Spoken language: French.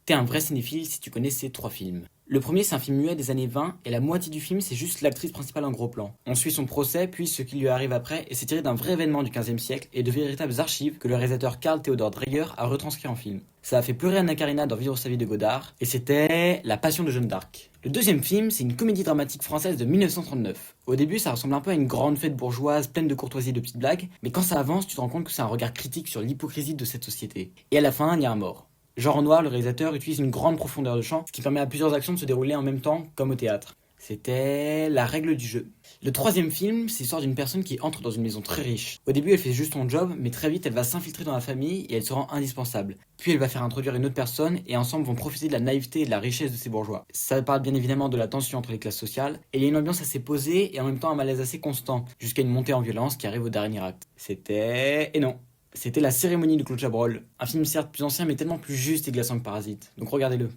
T'es un vrai cinéphile si tu connais ces trois films. Le premier, c'est un film muet des années 20, et la moitié du film, c'est juste l'actrice principale en gros plan. On suit son procès, puis ce qui lui arrive après, et c'est tiré d'un vrai événement du XVe siècle et de véritables archives que le réalisateur Karl Theodor Dreyer a retranscrit en film. Ça a fait pleurer Anna Karina dans Vivre sa vie de Godard, et c'était La Passion de Jeanne d'Arc. Le deuxième film, c'est une comédie dramatique française de 1939. Au début, ça ressemble un peu à une grande fête bourgeoise pleine de courtoisie et de petites blagues, mais quand ça avance, tu te rends compte que c'est un regard critique sur l'hypocrisie de cette société. Et à la fin, il y a un mort. Jean Renoir, le réalisateur, utilise une grande profondeur de champ, ce qui permet à plusieurs actions de se dérouler en même temps, comme au théâtre. C'était La règle du jeu. Le troisième film, c'est l'histoire d'une personne qui entre dans une maison très riche. Au début, elle fait juste son job, mais très vite, elle va s'infiltrer dans la famille et elle se rend indispensable. Puis elle va faire introduire une autre personne et ensemble vont profiter de la naïveté et de la richesse de ces bourgeois. Ça parle bien évidemment de la tension entre les classes sociales, et il y a une ambiance assez posée et en même temps un malaise assez constant, jusqu'à une montée en violence qui arrive au dernier acte. C'était... Et non. C'était La cérémonie de Claude Chabrol, un film certes plus ancien mais tellement plus juste et glaçant que Parasite, donc regardez-le.